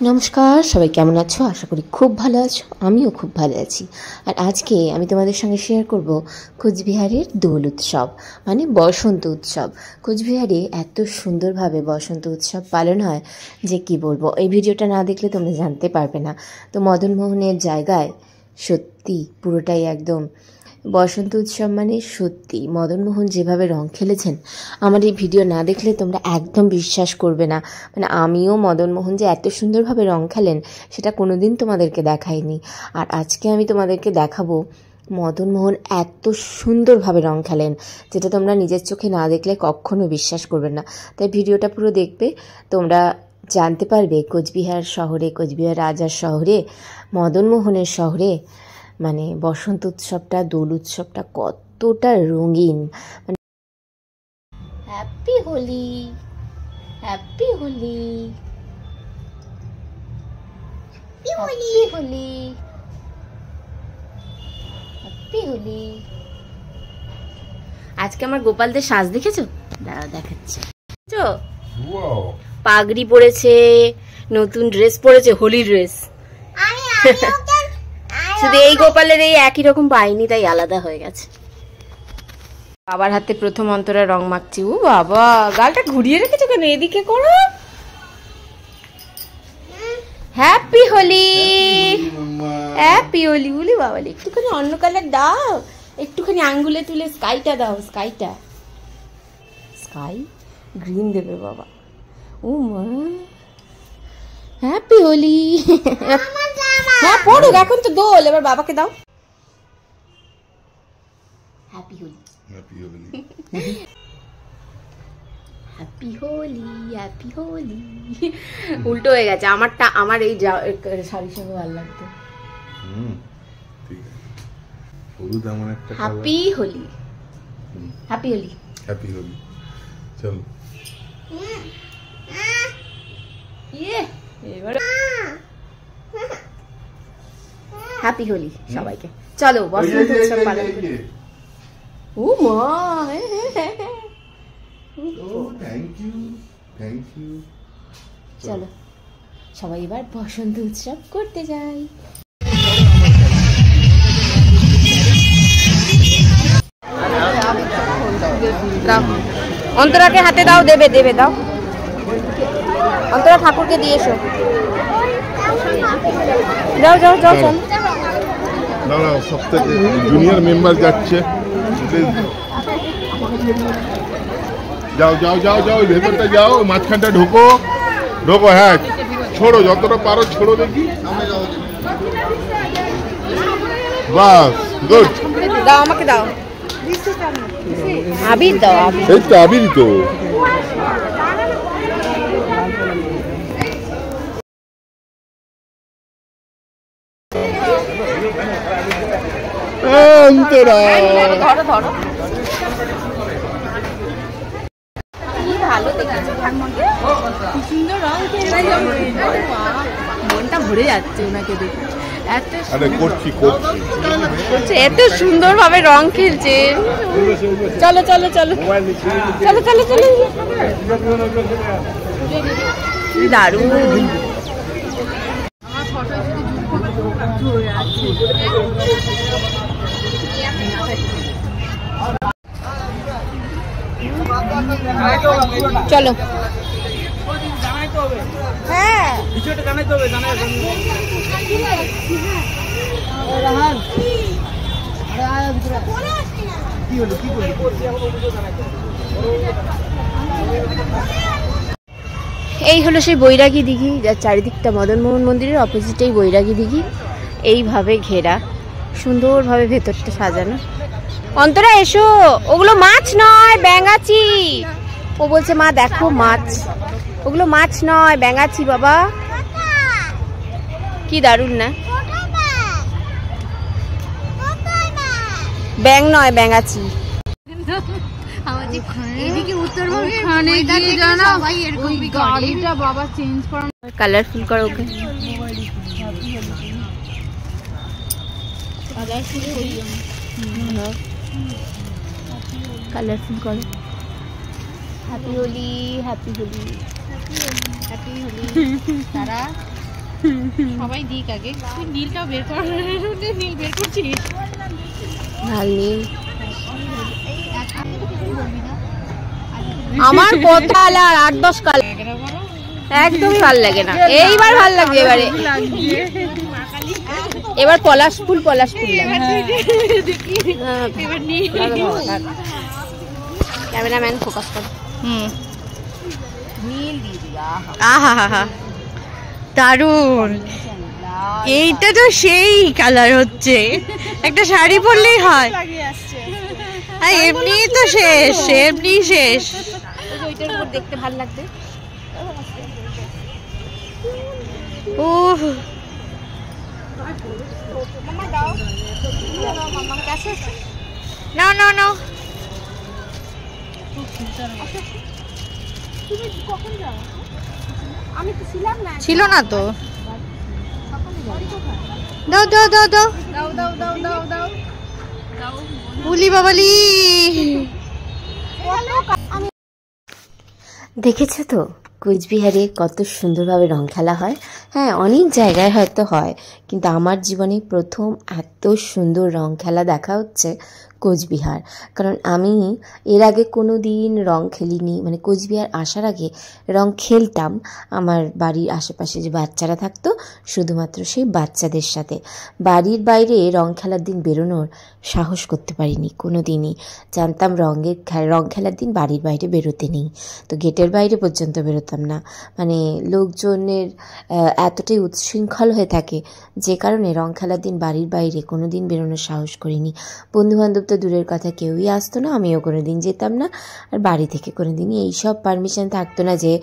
নমস্কার, সবাই কেমন আছো? আশা করি খুব ভালো আছো। আমিও খুব ভালো আছি। আর আজকে আমি তোমাদের সঙ্গে শেয়ার করব কোচবিহারের দোল উৎসব, মানে বসন্ত উৎসব। কোচবিহারে এত সুন্দরভাবে বসন্ত উৎসব পালন হয় যে কি বলবো। এই ভিডিওটা না দেখলে তোমরা জানতে পারবে না। তো মদনমোহনের জায়গায় সত্যি পুরোটাই একদম বসন্ত উৎসব, মানে সত্যি মদনমোহন যেভাবে রং খেলেছেন, আমার এই ভিডিও না দেখলে তোমরা একদম বিশ্বাস করবে না। মানে আমিও মদনমোহন যে এত সুন্দরভাবে রং খেলেন সেটা কোনোদিন তোমাদেরকে দেখাইনি। আর আজকে আমি তোমাদেরকে দেখাবো মদনমোহন এত সুন্দরভাবে রং খেলেন, যেটা তোমরা নিজের চোখে না দেখলে কখনো বিশ্বাস করবে না। তাই ভিডিওটা পুরো দেখবে, তোমরা জানতে পারবে কোচবিহার শহরে, কোচবিহার রাজার শহরে, মদনমোহনের শহরে মানে বসন্ত উৎসবটা, দোল উৎসবটা কতটা রঙিন। মানে happy Holi, happy Holi, happy Holi, happy Holi. আজকে আমার গোপালদের সাজ দেখেছো? দাঁড়াও দেখাচ্ছি। পাগড়ি পরেছে, নতুন ড্রেস পরেছে, হোলি ড্রেস। শুধু এই গোপালের এই একই রকম পাইনি, তাই আলাদা হয়ে গেছে। বাবার হাতে প্রথম অন্তরা রং মাখছি। ও বাবা, গালটা ঘুরিয়ে রেখেছো কেন? এদিকে করো। Happy Holi, happy Holi. বলি বাবা, একটুখানি অন্য কালার দাও, একটুখানি আঙ্গুলে তুলে স্কাইটা দাও, স্কাইটা, স্কাই গ্রিন দেবে বাবা। ও মা, হ্যাপি হোলি। হ্যাঁ পড়ুক, এখন তো দোল, এবার বাবাকে দাও। Happy Holi, happy Holi, happy Holi, happy Holi. উল্টো হয়ে গেছে আমারটা। আমার এই শাড়ির সঙ্গে ভালো লাগতো। হলুদ এমন একটা happy Holi, happy Holi, happy Holi. চলো ইয়ে, এবার হ্যাপি হোলি সবাইকে। চলো বসন্ত উৎসব পালন করি। ও মা, থ্যাংক ইউ, থ্যাংক ইউ। চলো সবাই এবার বসন্ত উৎসব করতে যাই। দাও অন্তরাকে হাতে দাও, দেবে দেবে, দাও অন্তরা, ঠাকুরকে দিয়ে এসো। যাও যাও যাও, চল। না না, সবথেকে জুনিয়র মেম্বার যাচ্ছে। যাও যাও যাও যাও, ভেতরটা যাও, মাঝখানটা ঢোকো ঢোকো। হ্যাঁ ছোড়ো, যতটা পারো ছোড়ো দেখি। বাস, গুড। দাও আমাকে দাও, আবির দাও। এই তো আবিরই তো। অন্তরা, ধরো ধরো। কি ভালো দেখেছো ঠাকুমাকে, কি সুন্দর রং খেলছে। মনটা ভরে যাচ্ছে ওনাকে দেখে। এত করছি করছি, এত সুন্দর ভাবে রং খেলছে। চলো চলো চলো চলো চলো চলো, দারুণ। চলো হ্যাঁ, এই হলো সেই বৈরাগী দিঘি, যার চারিদিকটা মদনমোহন মন্দিরের অপোজিটেই বৈরাগী দিঘি, এইভাবে ঘেরা, সুন্দরভাবে ভেতরটা সাজানো। অন্তরা এসো, ওগুলো মাছ নয়, ব্যাঙাচি। ও বলছে মা দেখো মাছ, ওগুলো মাছ নয়, ব্যাঙাচি বাবা। কি দারুণ না? ব্যাং নয়, ব্যাঙাচি। কালারফুল করো ওকে। কালারফুল করো। Happy Holi, happy Holi, happy Holi. তারা সবাই দিক আগে, তুই নীলটা বের কর। নীল বের করছিস? লাল নীল আমার কথা আর 8-10 কাল একদমই ভাল লাগে না। এইবার ভাল লাগবে, এবার পলাশ ফুল ক্যামেরাম্যান ফোকাস কর। আহা দারুন, এইটা তো সেই কালার হচ্ছে, একটা শাড়ি পরলেই হয়। এমনি তো শেষ, এমনি শেষ। দেখতে ভালো লাগবে। ও নাও নাও নাও। ছিল না তো, দাও দাও দাও দাও উলি বাবালি। দেখেছো তো কোচবিহারে কত সুন্দরভাবে রং খেলা হয়। হ্যাঁ, অনেক জায়গায় হয়তো হয়, কিন্তু আমার জীবনে প্রথম এত সুন্দর রং খেলা দেখা হচ্ছে কোচবিহার। কারণ আমি এর আগে কোনো দিন রং খেলিনি, মানে কোচবিহার আসার আগে রং খেলতাম আমার বাড়ির আশেপাশে যে বাচ্চারা থাকতো, শুধুমাত্র সেই বাচ্চাদের সাথে। বাড়ির বাইরে রং খেলার দিন বেরোনোর সাহস করতে পারিনি কোনো দিনই। জানতাম রং খেলার দিন বাড়ির বাইরে বেরোতে নেই, তো গেটের বাইরে পর্যন্ত বেরোতাম না। মানে লোকজনের এতটাই উচ্ছৃঙ্খল হয়ে থাকে, যে কারণে রং খেলার দিন বাড়ির বাইরে কোনো দিন বেরোনোর সাহস করিনি। বন্ধুবান্ধব তো দূরের কথা, কেউই আসতো না, আমিও কোনো দিন যেতাম না। আর বাড়ি থেকে কোনো দিনই এইসব পারমিশন থাকতো না যে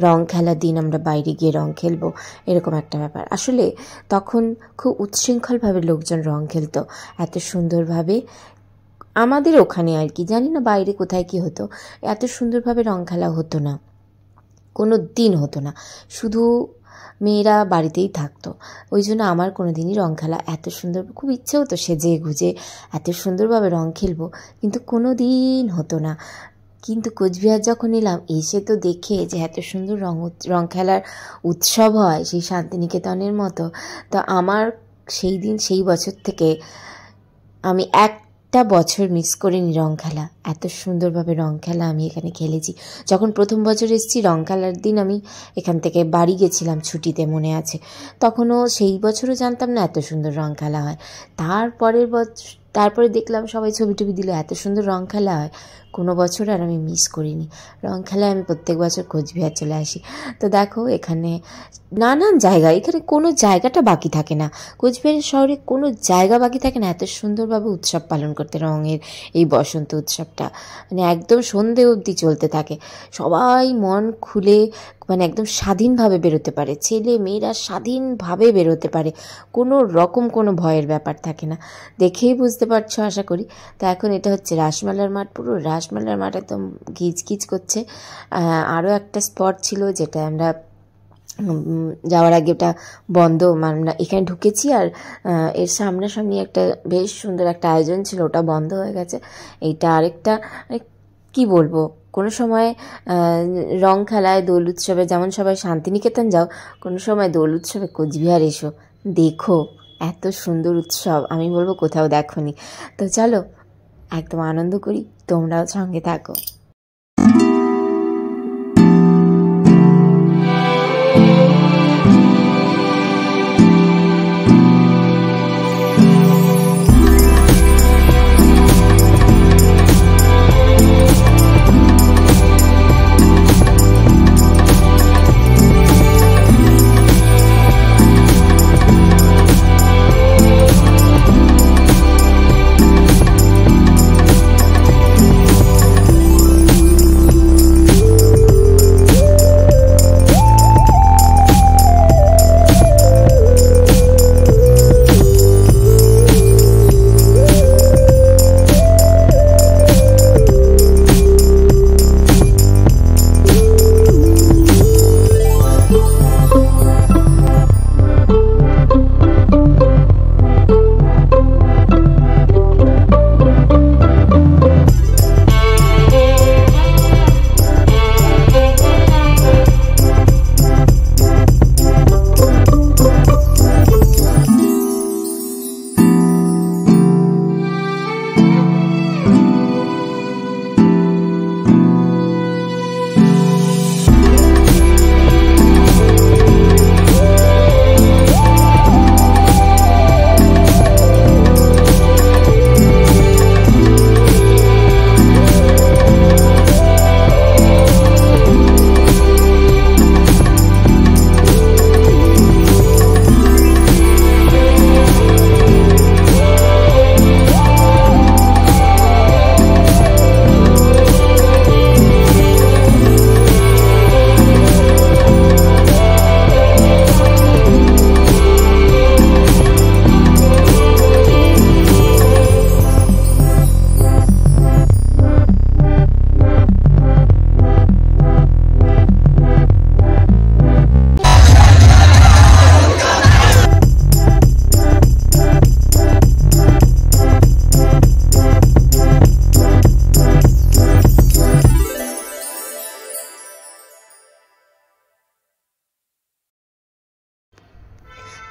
রং খেলার দিন আমরা বাইরে গিয়ে রং খেলবো, এরকম একটা ব্যাপার। আসলে তখন খুব উচ্ছৃঙ্খলভাবে লোকজন রং খেলতো, এত সুন্দরভাবে। আমাদের ওখানে আর কি, জানি না বাইরে কোথায় কি হতো, এত সুন্দরভাবে রং খেলা হতো না, কোনো দিন হতো না। শুধু মেয়েরা বাড়িতেই থাকতো, ওই জন্য আমার কোনো দিনই রং খেলা এত সুন্দর, খুব ইচ্ছে হতো সেজে গুজে এত সুন্দরভাবে রং খেলবো, কিন্তু কোনো দিন হতো না। কিন্তু কোচবিহার যখন এলাম, এসে তো দেখে যে এত সুন্দর রং খেলার উৎসব হয় সেই শান্তিনিকেতনের মতো, তো আমার সেই বছর থেকে আমি একটা বছর মিস করিনি রং খেলা। এত সুন্দরভাবে রং খেলা আমি এখানে খেলেছি। যখন প্রথম বছর এসেছি, রং খেলার দিন আমি এখান থেকে বাড়ি গেছিলাম ছুটিতে, মনে আছে। তখনও সেই বছরও জানতাম না এত সুন্দর রং খেলা হয়। তারপরে দেখলাম সবাই ছবি টবি দিল, এত সুন্দর রং খেলা হয়। কোনো বছর আর আমি মিস করিনি রং খেলায়। আমি প্রত্যেক বছর কোচবিহার চলে আসি। তো দেখো এখানে নানান জায়গা, এখানে কোনো জায়গাটা বাকি থাকে না, কোচবিহার শহরে কোনো জায়গা বাকি থাকে না এত সুন্দরভাবে উৎসব পালন করতে। রঙের এই বসন্ত উৎসবটা মানে একদম সন্ধে অবধি চলতে থাকে। সবাই মন খুলে, মানে একদম স্বাধীনভাবে বেরোতে পারে, ছেলে মেয়েরা স্বাধীনভাবে বেরোতে পারে, কোনো রকম কোনো ভয়ের ব্যাপার থাকে না। দেখেই বুঝতে পারছো আশা করি। তো এখন এটা হচ্ছে রাসমেলার মাঠ, পুরো রাসমেলার মাঠ একদম গিজ করছে। আরও একটা স্পট ছিল যেটা আমরা যাওয়ার আগে ওটা বন্ধ, আমরা এখানে ঢুকেছি আর এর সামনাসামনি একটা বেশ সুন্দর একটা আয়োজন ছিল, ওটা বন্ধ হয়ে গেছে। এইটা আরেকটা, কি বলবো, কোনো সময় রং খেলায় দোল উৎসবে যেমন সবাই শান্তিনিকেতন যাও, কোনো সময় দোল উৎসবে কোচবিহার এসো, দেখো এত সুন্দর উৎসব, আমি বলবো কোথাও দেখোনি। তো চলো একদম আনন্দ করি, তোমরাও সঙ্গে থাকো।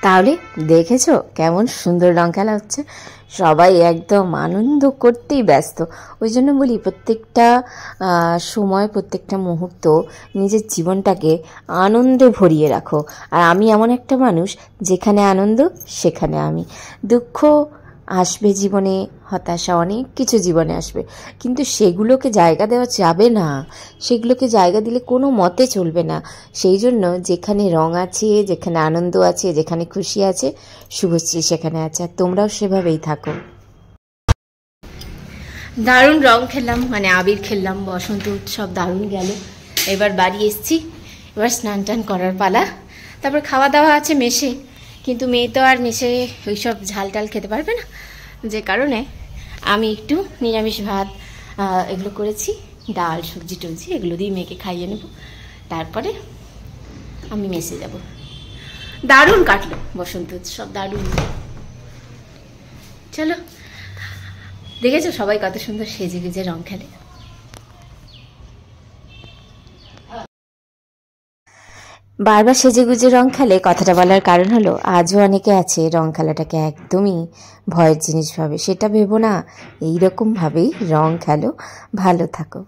তাহলে দেখেছো কেমন সুন্দর রং খেলা হচ্ছে, সবাই একদম আনন্দ করতেই ব্যস্ত। ওই জন্য বলি প্রত্যেকটা সময়, প্রত্যেকটা মুহূর্ত নিজের জীবনটাকে আনন্দে ভরিয়ে রাখো। আর আমি এমন একটা মানুষ, যেখানে আনন্দ সেখানে আমি। দুঃখ আসবে জীবনে, হতাশা অনেক কিছু জীবনে আসবে, কিন্তু সেগুলোকে জায়গা দেওয়া যাবে না, সেগুলোকে জায়গা দিলে কোনো মতে চলবে না। সেই জন্য যেখানে রং আছে, যেখানে আনন্দ আছে, যেখানে খুশি আছে, শুভশ্রী সেখানে আছে। আর তোমরাও সেভাবেই থাকো। দারুণ রং খেললাম, মানে আবির খেললাম, বসন্ত উৎসব দারুণ গেল। এবার বাড়ি এসছি, এবার স্নান টান করার পালা, তারপর খাওয়া দাওয়া আছে মেসে। কিন্তু মেয়ে তো আর মেসে ওইসব ঝাল টাল খেতে পারবে না, যে কারণে আমি একটু নিরামিষ ভাত এগুলো করেছি, ডাল সবজি টবজি এগুলো দিয়ে মেয়েকে খাইয়ে নেব, তারপরে আমি মেসে যাব। দারুণ কাটলো বসন্ত উৎসব, দারুণ। চলো, দেখেছো সবাই কত সুন্দর সেজে গুজে রং খেলে। বারবার সেজে গুজে রং খেলে কথাটা বলার কারণ হলো, আজও অনেকে আছে রং খেলাটাকে একদমই ভয়ের জিনিস ভাবে। সেটা ভেবো না, এইরকমভাবেই রং খেলো, ভালো থাকো।